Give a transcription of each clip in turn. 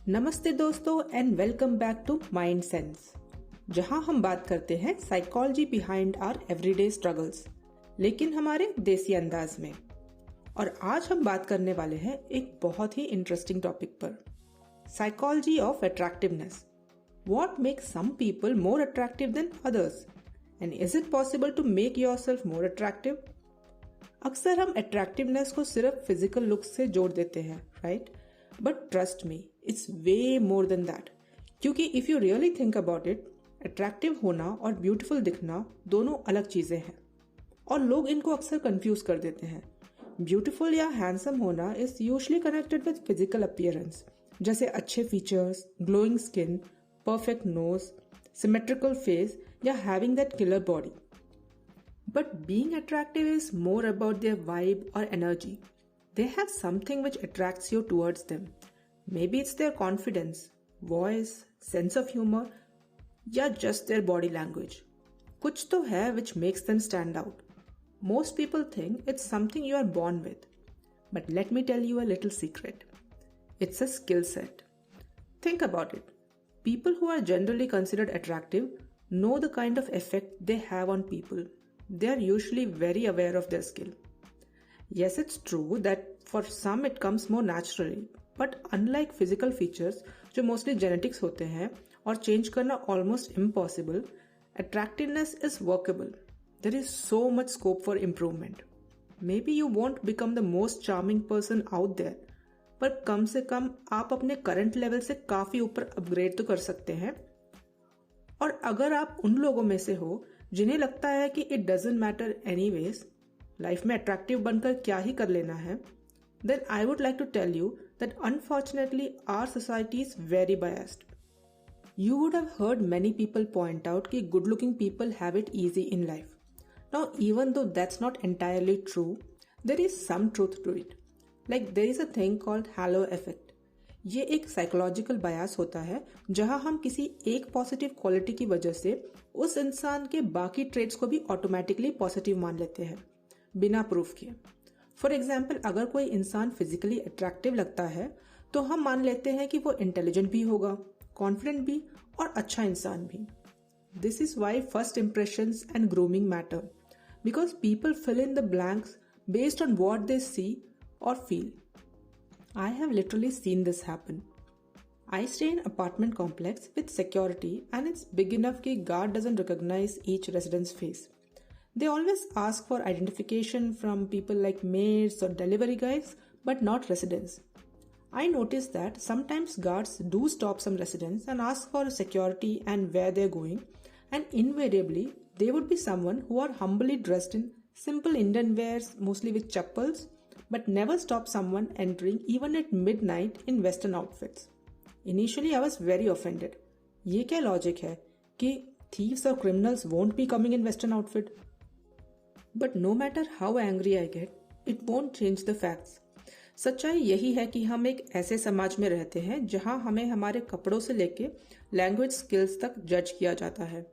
नमस्ते दोस्तों and welcome back to Mind Sense, जहां हम बात करते हैं psychology behind our everyday struggles, लेकिन हमारे देसी अंदाज में। और आज हम बात करने वाले हैं एक बहुत ही इंटरेस्टिंग टॉपिक पर, psychology of attractiveness. What makes some people more attractive than others and is it possible to make yourself more attractive? अक्सर हम अट्रैक्टिवनेस को सिर्फ फिजिकल लुक्स से जोड़ देते हैं, right? But trust me, it's way more than that. क्योंकि if you really think about it, attractive होना और ब्यूटीफुल दिखना दोनों अलग चीजें हैं, और लोग इनको अक्सर कंफ्यूज कर देते हैं। ब्यूटीफुल या हैंडसम होना is usually connected with physical appearance, जैसे अच्छे features, glowing skin, perfect nose, symmetrical face या having that killer body. But being attractive is more about their vibe or energy. They have something which attracts you towards them. Maybe it's their confidence, voice, sense of humor, या just their body language. कुछ तो है which makes them stand out. Most people think it's something you are born with. But let me tell you a little secret. It's a skill set. Think about it. People who are generally considered attractive know the kind of effect they have on people. They are usually very aware of their skill. Yes, it's true that for some it comes more naturally, but unlike physical features जो mostly genetics होते हैं और change करना almost impossible, attractiveness is workable. There is so much scope for improvement. Maybe you won't become the most charming person out there, पर कम से कम आप अपने current level से काफी ऊपर upgrade तो कर सकते हैं। और अगर आप उन लोगों में से हो जिन्हें लगता है कि it doesn't matter anyways, life में अट्रैक्टिव बनकर क्या ही कर लेना है, then I would like to tell you that unfortunately our society is very biased. You would have heard many people point out कि good looking people have it easy in life. Now even though that's not entirely true, there is some truth to it. Like there is a thing called halo effect. ये एक psychological बायस होता है जहां हम किसी एक positive quality की वजह से उस इंसान के बाकी ट्रेड्स को भी ऑटोमेटिकली पॉजिटिव मान लेते हैं बिना प्रूफ किए। फॉर एग्जाम्पल, अगर कोई इंसान फिजिकली अट्रैक्टिव लगता है तो हम मान लेते हैं कि वो इंटेलिजेंट भी होगा, कॉन्फिडेंट भी और अच्छा इंसान भी। This is why first impressions and grooming matter, because people fill in the blanks based on what they see और feel. I have literally seen this happen. I stay in an apartment complex with security and it's big enough कि guard doesn't recognize each resident's face. They always ask for identification from people like maids or delivery guys, but not residents. I noticed that sometimes guards do stop some residents and ask for security and where they're going, and invariably they would be someone who are humbly dressed in simple Indian wears, mostly with chappals, but never stop someone entering even at midnight in western outfits. Initially I was very offended. ये क्या logic है कि thieves or criminals won't be coming in western outfit? But no matter how angry I get, it won't change the facts. सच्चाई यही है कि हम एक ऐसे समाज में रहते हैं जहां हमें हमारे कपड़ों से लेके लैंग्वेज स्किल्स तक जज किया जाता है।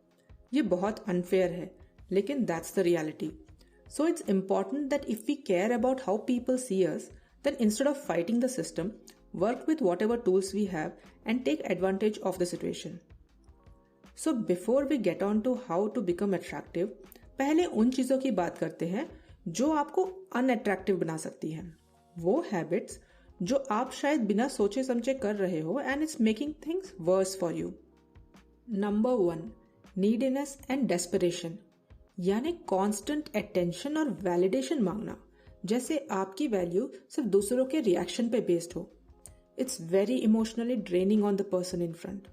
ये बहुत अनफेयर है, लेकिन that's the reality. So it's important that if we care about how people see us, then instead of fighting the system, work with whatever tools we have and take advantage of the situation. So before we get on to how to become attractive, पहले उन चीजों की बात करते हैं जो आपको unattractive बना सकती हैं। वो हैबिट्स जो आप शायद बिना सोचे समझे कर रहे हो and it's making things worse for you. Number 1, neediness and desperation. यानी कांस्टेंट अटेंशन और वैलिडेशन मांगना, जैसे आपकी वैल्यू सिर्फ दूसरों के रिएक्शन पे बेस्ड हो। It's very emotionally draining on the person in front.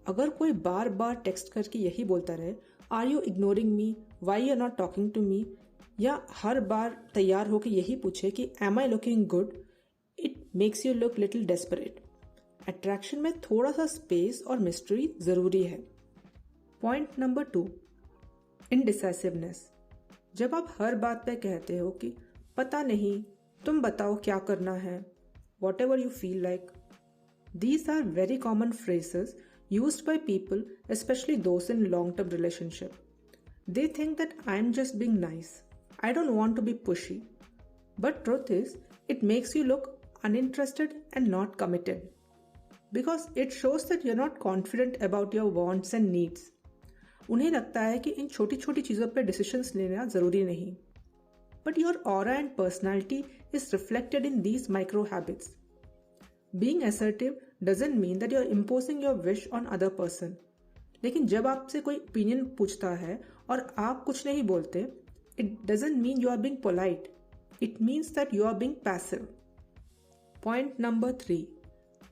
अगर कोई बार बार टेक्स्ट करके यही बोलता रहे, are you ignoring me, why you are not talking to me, या हर बार तैयार होकर यही पूछे कि am I looking good, it makes you look little desperate. Attraction में थोड़ा सा स्पेस और मिस्ट्री जरूरी है। Point number 2, indecisiveness. जब आप हर बात पे कहते हो कि पता नहीं, तुम बताओ क्या करना है, whatever you feel like. These are very common phrases used by people, especially those in long term relationship. They think that I'm just being nice. I don't want to be pushy. But truth is, it makes you look uninterested and not committed. because it shows that you're not confident about your wants and needs. उन्हें लगता है कि इन छोटी छोटी चीज़ों पर decisions लेना ज़रूरी नहीं. But your aura and personality is reflected in these micro habits. Being assertive doesn't mean that you're imposing your wish on other person. लेकिन जब आपसे कोई ओपिनियन पूछता है और आप कुछ नहीं बोलते, it doesn't mean you are being polite. It means that you are being passive. Point number 3.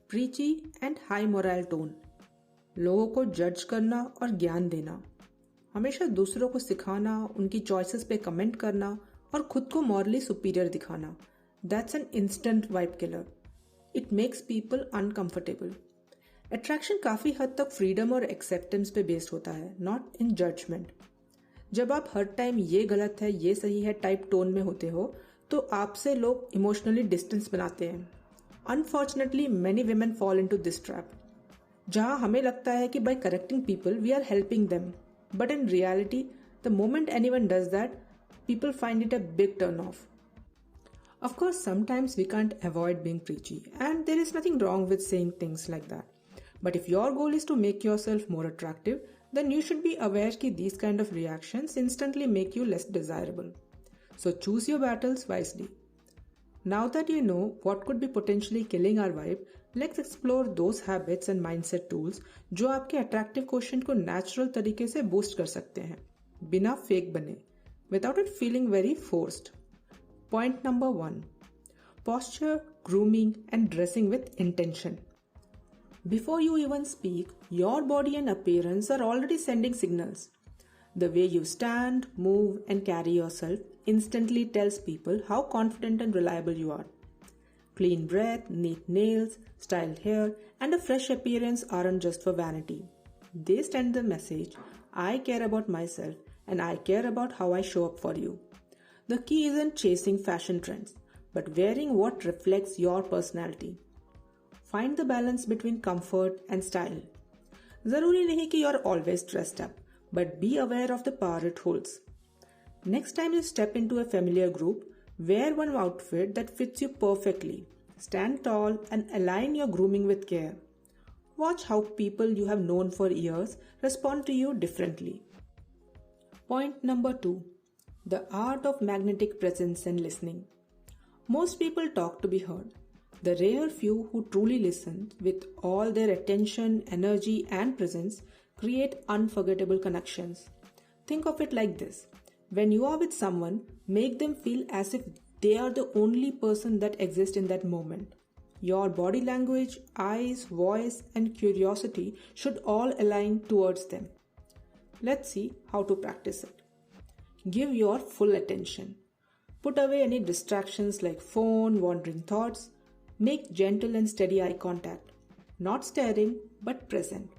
Preachy and high moral tone. लोगों को जज करना और ज्ञान देना. हमेशा दूसरों को सिखाना, उनकी चॉइसेस पे कमेंट करना और खुद को मॉरली सुपीरियर दिखाना. That's an instant vibe killer. It makes people uncomfortable. Attraction काफ़ी हद तक फ्रीडम और एक्सेप्टेंस पे बेस्ड होता है, नॉट इन जजमेंट. जब आप हर टाइम ये गलत है, ये सही है टाइप टोन में होते हो, तो आपसे लोग इमोशनली डिस्टेंस बनाते हैं. Unfortunately many women fall into this trap, जहां हमें लगता है कि by correcting people we are helping them, but in reality the moment anyone does that, people find it a big turn off. Of course, sometimes we can't avoid being preachy, and there is nothing wrong with saying things like that. But if your goal is to make yourself more attractive, then you should be aware that these kind of reactions instantly make you less desirable. So choose your battles wisely. Now that you know what could be potentially killing our vibe, let's explore those habits and mindset tools जो आपके attractive quotient को natural तरीके से boost कर सकते हैं, बिना fake बने, without it feeling very forced. Point number 1. Posture, grooming and dressing with intention. Before you even speak, your body and appearance are already sending signals. The way you stand, move and carry yourself instantly tells people how confident and reliable you are. Clean breath, neat nails, styled hair and a fresh appearance aren't just for vanity. They send the message, I care about myself and I care about how I show up for you. The key isn't chasing fashion trends, but wearing what reflects your personality. Find the balance between comfort and style. ज़रूरी नहीं कि you're always dressed up, but be aware of the power it holds. Next time you step into a familiar group, wear one outfit that fits you perfectly. Stand tall and align your grooming with care. Watch how people you have known for years respond to you differently. Point number 2. The art of magnetic presence and listening. Most people talk to be heard. The rare few who truly listen with all their attention, energy and presence create unforgettable connections. Think of it like this. When you are with someone, make them feel as if they are the only person that exists in that moment. Your body language, eyes, voice and curiosity should all align towards them. Let's see how to practice it. Give your full attention. Put away any distractions like phone, wandering thoughts. Make gentle and steady eye contact. Not staring, but present.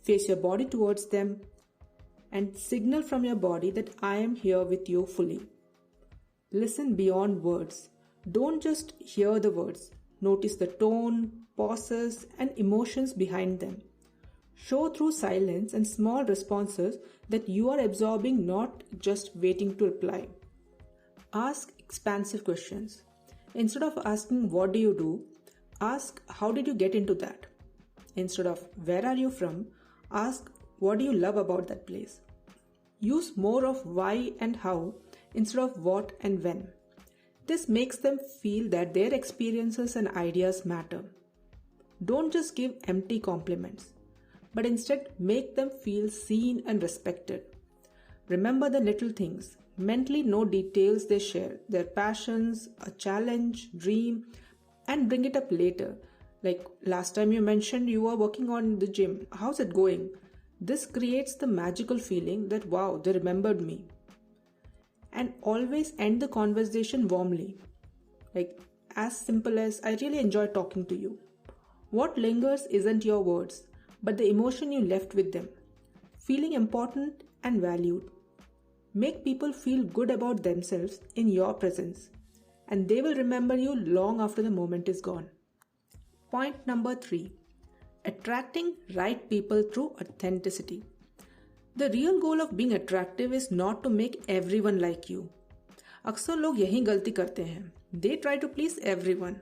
Face your body towards them and signal from your body that I am here with you fully. Listen beyond words. Don't just hear the words. Notice the tone, pauses, and emotions behind them. Show through silence and small responses that you are absorbing, not just waiting to reply. Ask expansive questions. Instead of asking what do you do, ask how did you get into that. Instead of where are you from, ask what do you love about that place. Use more of why and how instead of what and when. This makes them feel that their experiences and ideas matter. Don't just give empty compliments, but instead make them feel seen and respected. Remember the little things. Mentally note details they share, their passions, a challenge, dream, and bring it up later. Like last time you mentioned you were working on the gym. How's it going? This creates the magical feeling that wow, they remembered me. And always end the conversation warmly. Like as simple as I really enjoyed talking to you. What lingers isn't your words, but the emotion you left with them. Feeling important and valued. Make people feel good about themselves in your presence, and they will remember you long after the moment is gone. Point number 3. Attracting right people through authenticity. The real goal of being attractive is not to make everyone like you. अक्सर लोग यही गलती करते हैं. They try to please everyone.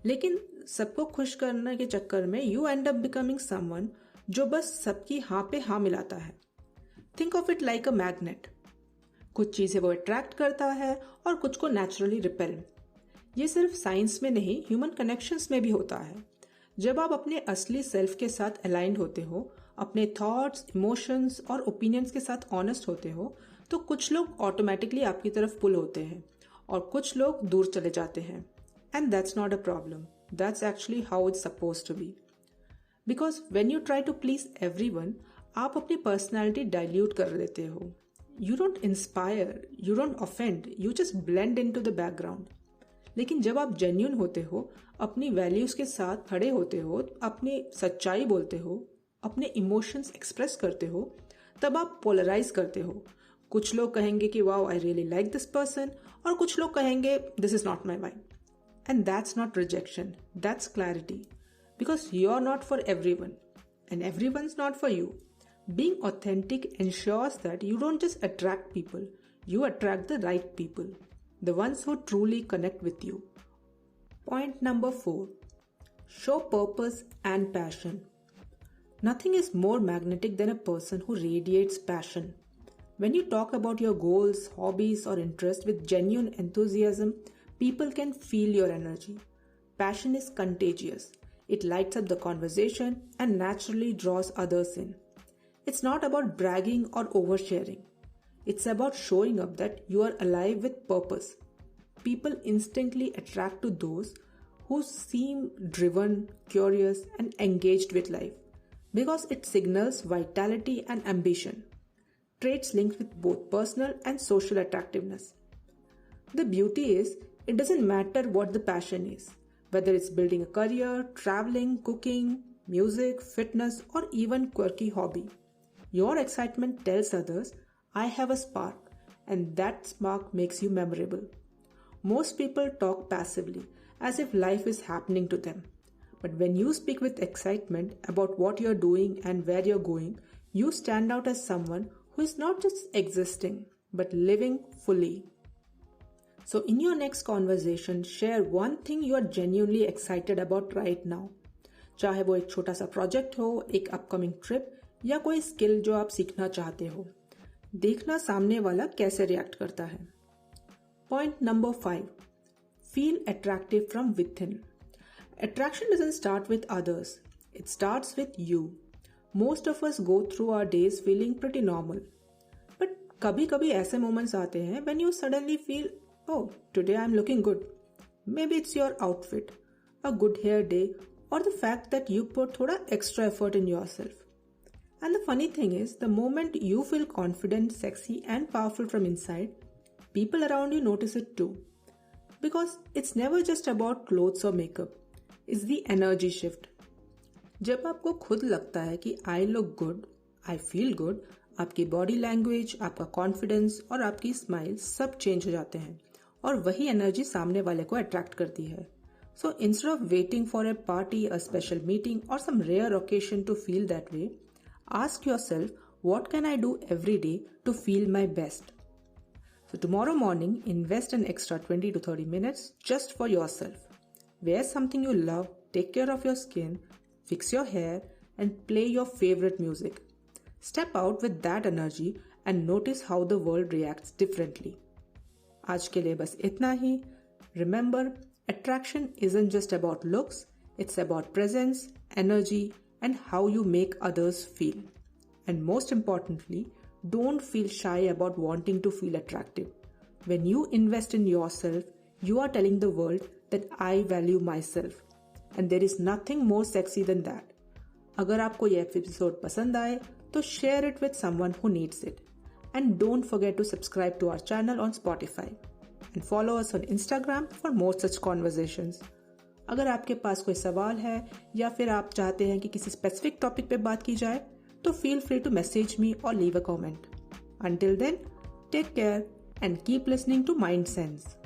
लेकिन सबको खुश करने के चक्कर में you and up becoming someone जो बस सबकी हाँ पे हाँ मिलाता है। Think of it like a magnet. कुछ चीजें वो अट्रैक्ट करता है और कुछ को नेचुरली रिपेल। ये सिर्फ साइंस में नहीं, ह्यूमन कनेक्शंस में भी होता है। जब आप अपने असली सेल्फ के साथ अलाइंड होते हो, अपने थॉट्स, इमोशंस और ओपिनियंस के साथ ऑनेस्ट होते हो, तो कुछ लोग ऑटोमेटिकली आपकी तरफ पुल होते हैं और कुछ लोग दूर चले जाते हैं। And that's not a problem, that's actually how it's supposed to be. Because when you try to please everyone, आप अपनी पर्सनैलिटी डाइल्यूट कर देते हो। You don't inspire, you don't offend, you just blend in to the background. लेकिन जब आप genuine होते हो, अपनी वैल्यूज के साथ खड़े होते हो, अपनी सच्चाई बोलते हो, अपने इमोशंस एक्सप्रेस करते हो, तब आप पोलराइज करते हो। कुछ लोग कहेंगे कि wow I really like this person, और कुछ लोग कहेंगे this is not my vibe. And that's not rejection, that's clarity. Because you are not for everyone and everyone's not for you. Being authentic ensures that you don't just attract people, you attract the right people, the ones who truly connect with you. Point number 4. Show purpose and passion. Nothing is more magnetic than a person who radiates passion. When you talk about your goals, hobbies, or interests with genuine enthusiasm, people can feel your energy. Passion is contagious. It lights up the conversation and naturally draws others in. It's not about bragging or oversharing. It's about showing up that you are alive with purpose. People instinctively attract to those who seem driven, curious, and engaged with life because it signals vitality and ambition, traits linked with both personal and social attractiveness. The beauty is, it doesn't matter what the passion is, whether it's building a career, traveling, cooking, music, fitness, or even quirky hobby. Your excitement tells others, I have a spark, and that spark makes you memorable. Most people talk passively, as if life is happening to them. But when you speak with excitement about what you're doing and where you're going, you stand out as someone who is not just existing, but living fully. So in your next conversation, share one thing you are genuinely excited about right now. चाहे वो एक छोटा सा project हो, एक upcoming trip, या कोई skill जो आप सीखना चाहते हो। देखना सामने वाला कैसे रिएक्ट करता है। Point number 5. Feel attractive from within. Attraction doesn't start with others, it starts with you. Most of us go through our days feeling pretty normal, but कभी कभी ऐसे मोमेंट्स आते हैं when you suddenly feel, oh today I am looking good. Maybe it's your outfit, a good hair day, और the fact that you put थोड़ा extra effort in yourself. And the funny thing is, the moment you feel confident, sexy, and powerful from inside, people around you notice it too. Because it's never just about clothes or makeup. It's the energy shift. जब आपको खुद लगता है कि I look good, I feel good, आपकी body language, आपका confidence और आपकी स्माइल सब चेंज हो जाते हैं और वही एनर्जी सामने वाले को अट्रैक्ट करती है. So instead of waiting for a party, a special meeting, or some rare occasion to feel that way, ask yourself, what can I do every day to feel my best? So tomorrow morning, invest an extra 20 to 30 minutes just for yourself. Wear something you love, take care of your skin, fix your hair, and play your favorite music. Step out with that energy and notice how the world reacts differently. आज के लिए बस इतना ही. Remember, attraction isn't just about looks, it's about presence, energy, and how you make others feel. And most importantly, don't feel shy about wanting to feel attractive. When you invest in yourself, you are telling the world that I value myself. And there is nothing more sexy than that. अगर आपको ये episode पसंद आए, तो share it with someone who needs it. And don't forget to subscribe to our channel on Spotify. And follow us on Instagram for more such conversations. अगर आपके पास कोई सवाल है या फिर आप चाहते हैं कि किसी स्पेसिफिक टॉपिक पे बात की जाए, तो feel free to message me और leave a comment. Until then, take care and keep listening to Mind Sense.